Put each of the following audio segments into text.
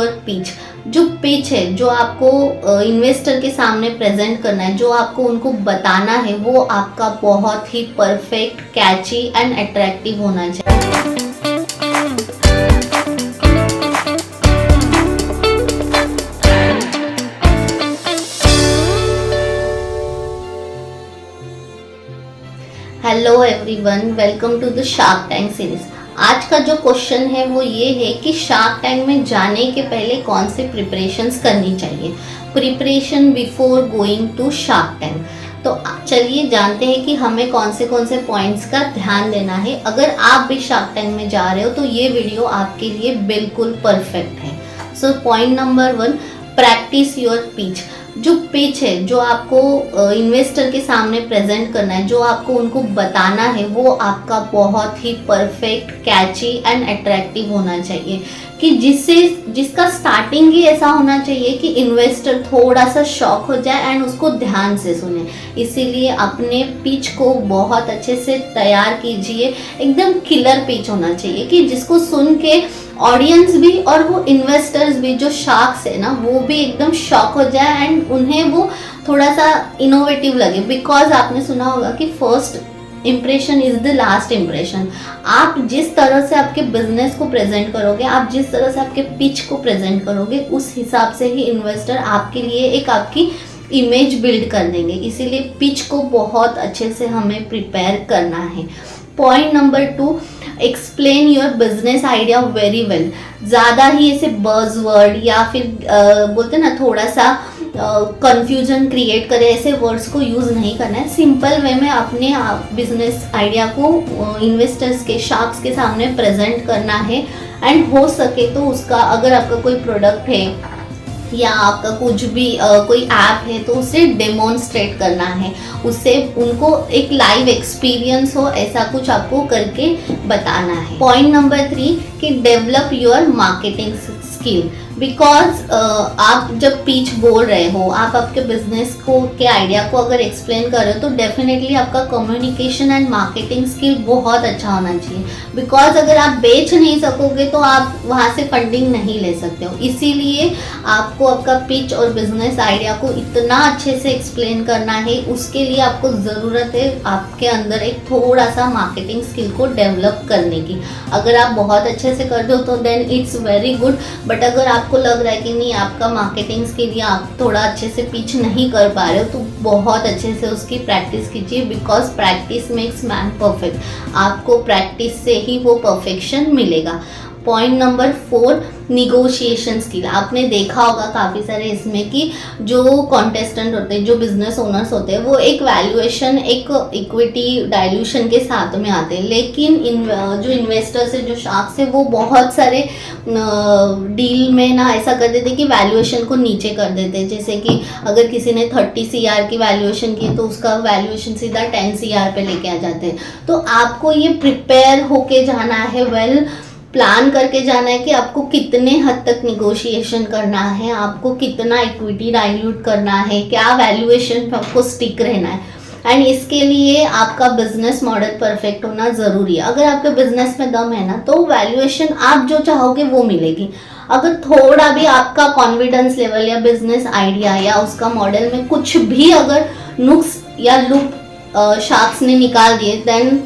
Pitch जो pitch है, जो आपको इन्वेस्टर के सामने प्रेजेंट करना है, जो आपको उनको बताना है, वो आपका बहुत ही परफेक्ट, कैची एंड अट्रैक्टिव होना चाहिए। Hello everyone, welcome to the Shark Tank series. आज का जो क्वेश्चन है वो ये है कि शार्क टैंक में जाने के पहले कौन से प्रिपरेशंस करनी चाहिए, preparation before going to Shark Tank. तो चलिए जानते हैं कि हमें कौन से पॉइंट्स का ध्यान देना है। अगर आप भी शार्क टैंक में जा रहे हो तो ये वीडियो आपके लिए बिल्कुल परफेक्ट है। So point number 1, practice your pitch. जो पिच है, जो आपको इन्वेस्टर के सामने प्रेजेंट करना है, जो आपको उनको बताना है, वो आपका बहुत ही परफेक्ट, कैची एंड अट्रैक्टिव होना चाहिए कि जिसका स्टार्टिंग ही ऐसा होना चाहिए कि इन्वेस्टर थोड़ा सा शॉक हो जाए एंड उसको ध्यान से सुने। इसीलिए अपने पिच को बहुत अच्छे से तैयार कीजिए। एकदम किलर पिच होना चाहिए कि जिसको सुन के ऑडियंस भी और वो इन्वेस्टर्स भी, जो शार्क्स है ना, वो भी एकदम शॉक हो जाए एंड उन्हें वो थोड़ा सा इनोवेटिव लगे। बिकॉज आपने सुना होगा कि first impression is the last impression. आप जिस तरह से आपके बिजनेस को प्रेजेंट करोगे, आप जिस तरह से आपके पिच को प्रेजेंट करोगे, उस हिसाब से ही इन्वेस्टर आपके लिए एक आपकी इमेज बिल्ड कर देंगे। इसीलिए पिच को बहुत अच्छे से हमें प्रिपेयर करना है। Point number 2, explain your business idea very well. ज़्यादा ही ऐसे बज़वर्ड या फिर बोलते हैं ना, थोड़ा सा कंफ्यूजन क्रिएट करे, ऐसे वर्ड्स को यूज़ नहीं करना है। सिंपल वे में अपने बिजनेस आइडिया को इन्वेस्टर्स के, शार्क्स के सामने प्रेजेंट करना है। एंड हो सके तो उसका, अगर आपका कोई प्रोडक्ट है या आपका कुछ भी कोई ऐप है, तो उसे डेमोन्स्ट्रेट करना है, उससे उनको एक लाइव एक्सपीरियंस हो, ऐसा कुछ आपको करके बताना है। पॉइंट नंबर 3 कि develop your marketing skill. Because आप जब पिच बोल रहे हो, आप आपके बिजनेस को के आइडिया को अगर एक्सप्लेन कर रहे हो, तो डेफिनेटली आपका कम्युनिकेशन एंड मार्केटिंग स्किल बहुत अच्छा होना चाहिए। बिकॉज अगर आप बेच नहीं सकोगे तो आप वहाँ से फंडिंग नहीं ले सकते हो। इसीलिए आपको आपका पिच और बिजनेस आइडिया को इतना अच्छे से एक्सप्लेन करना है, उसके लिए आपको ज़रूरत है आपके अंदर एक थोड़ा सा मार्केटिंग स्किल को डेवलप करने की। अगर आप बहुत अच्छे से कर दो तो then it's very good. But अगर आपको लग रहा है कि नहीं, आपका मार्केटिंग स्किल या आप थोड़ा अच्छे से पिच नहीं कर पा रहे हो, तो बहुत अच्छे से उसकी प्रैक्टिस कीजिए। Because practice makes man perfect. आपको प्रैक्टिस से ही वो परफेक्शन मिलेगा। Point number 4, negotiation skill. आपने देखा होगा काफ़ी सारे इसमें कि जो कॉन्टेस्टेंट होते हैं, जो बिजनेस ओनर्स होते हैं, वो एक वैल्यूएशन, एक इक्विटी डाइल्यूशन के साथ में आते हैं। लेकिन जो इन्वेस्टर्स है, जो शार्क्स है, वो बहुत सारे डील में ना ऐसा कर देते कि वैल्यूएशन को नीचे कर देते हैं। जैसे कि अगर किसी ने 30 CR की वैल्यूएशन की तो उसका वैल्यूएशन सीधा 10 CR पे लेके आ जाते हैं। तो आपको ये प्रिपेयर होके जाना है, वेल प्लान करके जाना है कि आपको कितने हद तक निगोशिएशन करना है, आपको कितना इक्विटी डाइल्यूट करना है, क्या वैल्यूएशन पे आपको स्टिक रहना है। एंड इसके लिए आपका बिजनेस मॉडल परफेक्ट होना ज़रूरी है। अगर आपके बिजनेस में दम है ना, तो वैल्यूएशन आप जो चाहोगे वो मिलेगी। अगर थोड़ा भी आपका कॉन्फिडेंस लेवल या बिजनेस आइडिया या उसका मॉडल में कुछ भी अगर नुक्स या लूप शार्क्स ने निकाल दिए, देन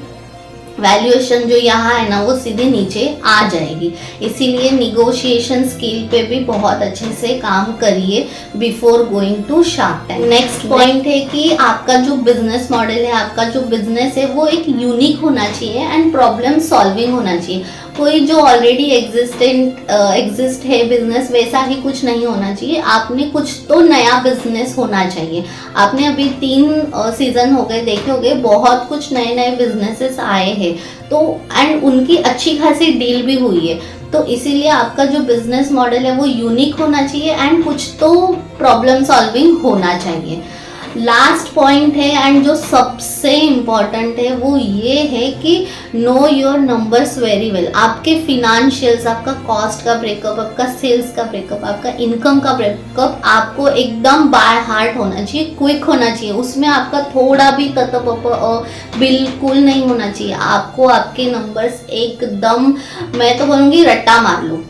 वैल्यूएशन जो यहाँ है ना, वो सीधे नीचे आ जाएगी। इसीलिए निगोशिएशन स्किल पे भी बहुत अच्छे से काम करिए before going to Shark Tank. Next point है कि आपका जो बिजनेस मॉडल है, आपका जो बिजनेस है, वो एक यूनिक होना चाहिए एंड प्रॉब्लम सॉल्विंग होना चाहिए। कोई जो ऑलरेडी एग्जिस्ट है बिजनेस, वैसा ही कुछ नहीं होना चाहिए। आपने कुछ तो नया बिजनेस होना चाहिए। आपने अभी 3 सीजन हो गए, देखे हो गए, बहुत कुछ नए नए बिजनेसेस आए हैं, तो एंड उनकी अच्छी खासी डील भी हुई है। तो इसीलिए आपका जो बिजनेस मॉडल है वो यूनिक होना चाहिए एंड कुछ तो प्रॉब्लम सॉल्विंग होना चाहिए। लास्ट पॉइंट है एंड जो सबसे इम्पॉर्टेंट है वो ये है कि know your numbers very well. आपके फिनेंशियल्स, आपका कॉस्ट का ब्रेकअप, आपका सेल्स का ब्रेकअप, आपका इनकम का ब्रेकअप आपको एकदम बाय हार्ट होना चाहिए, क्विक होना चाहिए। उसमें आपका थोड़ा भी बिल्कुल नहीं होना चाहिए। आपको आपके नंबर्स एकदम, मैं तो बोलूँगी, रट्टा मार लो।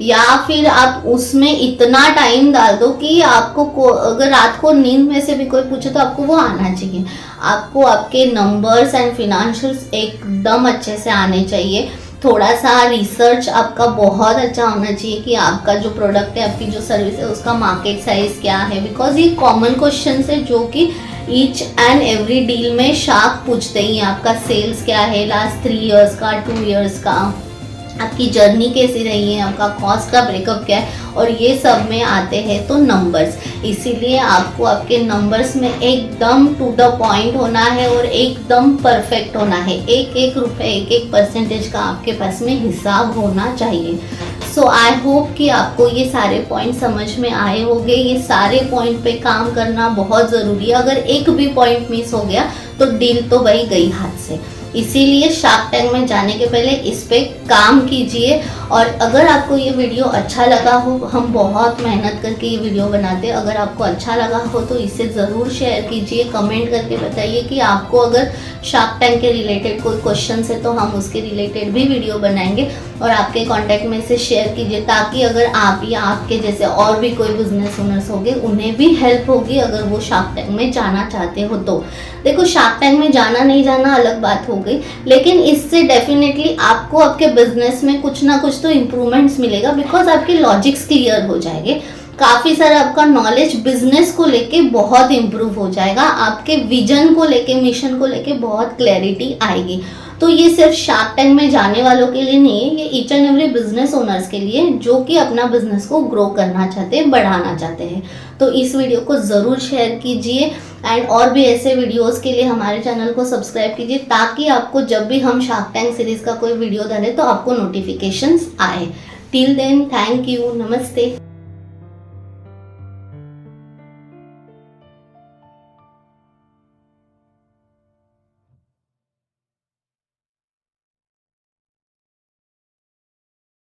या फिर आप उसमें इतना टाइम डाल दो कि आपको अगर रात को नींद में से भी कोई पूछे तो आपको वो आना चाहिए। आपको आपके नंबर्स एंड फिनेंशियल्स एकदम अच्छे से आने चाहिए। थोड़ा सा रिसर्च आपका बहुत अच्छा होना चाहिए कि आपका जो प्रोडक्ट है, आपकी जो सर्विस है, उसका मार्केट साइज क्या है, बिकॉज ये कॉमन क्वेश्चन है जो कि ईच एंड एवरी डील में शार्क पूछते ही। आपका सेल्स क्या है लास्ट 3 इयर्स का, 2 इयर्स का, आपकी जर्नी कैसी रही है, आपका कॉस्ट का ब्रेकअप क्या है, और ये सब में आते हैं तो नंबर्स। इसीलिए आपको आपके नंबर्स में एकदम टू द पॉइंट होना है और एकदम परफेक्ट होना है। एक एक रुपये, एक एक परसेंटेज का आपके पास में हिसाब होना चाहिए। सो आई होप कि आपको ये सारे पॉइंट समझ में आए होंगे। ये सारे पॉइंट पे काम करना बहुत ज़रूरी है। अगर एक भी पॉइंट मिस हो गया तो डील तो भाई गई हाथ से। इसीलिए शार्क टैंक में जाने के पहले इस पे काम कीजिए। और अगर आपको ये वीडियो अच्छा लगा हो, हम बहुत मेहनत करके ये वीडियो बनाते हैं, अगर आपको अच्छा लगा हो तो इसे ज़रूर शेयर कीजिए। कमेंट करके बताइए कि आपको अगर शार्क टैंक के रिलेटेड कोई क्वेश्चन है तो हम उसके रिलेटेड भी वीडियो बनाएंगे और आपके कॉन्टैक्ट में से शेयर कीजिए, ताकि अगर आप या आपके जैसे और भी कोई बिजनेस ओनर्स होंगे उन्हें भी हेल्प होगी अगर वो शार्क टैंक में जाना चाहते हो तो। देखो, शार्क टैंक में जाना नहीं जाना अलग बात हो गई, लेकिन इससे डेफिनेटली आपको आपके बिजनेस में कुछ ना कुछ तो इम्प्रूवमेंट्स मिलेगा, बिकॉज आपके लॉजिक्स क्लियर हो जाएंगे। काफ़ी सारा आपका नॉलेज बिजनेस को लेके बहुत इम्प्रूव हो जाएगा। आपके विजन को लेके, मिशन को लेके बहुत क्लैरिटी आएगी। तो ये सिर्फ शार्क टैंक में जाने वालों के लिए नहीं है, ये each and every business owners के लिए जो कि अपना बिजनेस को ग्रो करना चाहते हैं, बढ़ाना चाहते हैं। तो इस वीडियो को ज़रूर शेयर कीजिए एंड और भी ऐसे वीडियोस के लिए हमारे चैनल को सब्सक्राइब कीजिए, ताकि आपको जब भी हम शार्क टैंक सीरीज़ का कोई वीडियो डालें तो आपको नोटिफिकेशंस आए। टिल देन, थैंक यू, नमस्ते।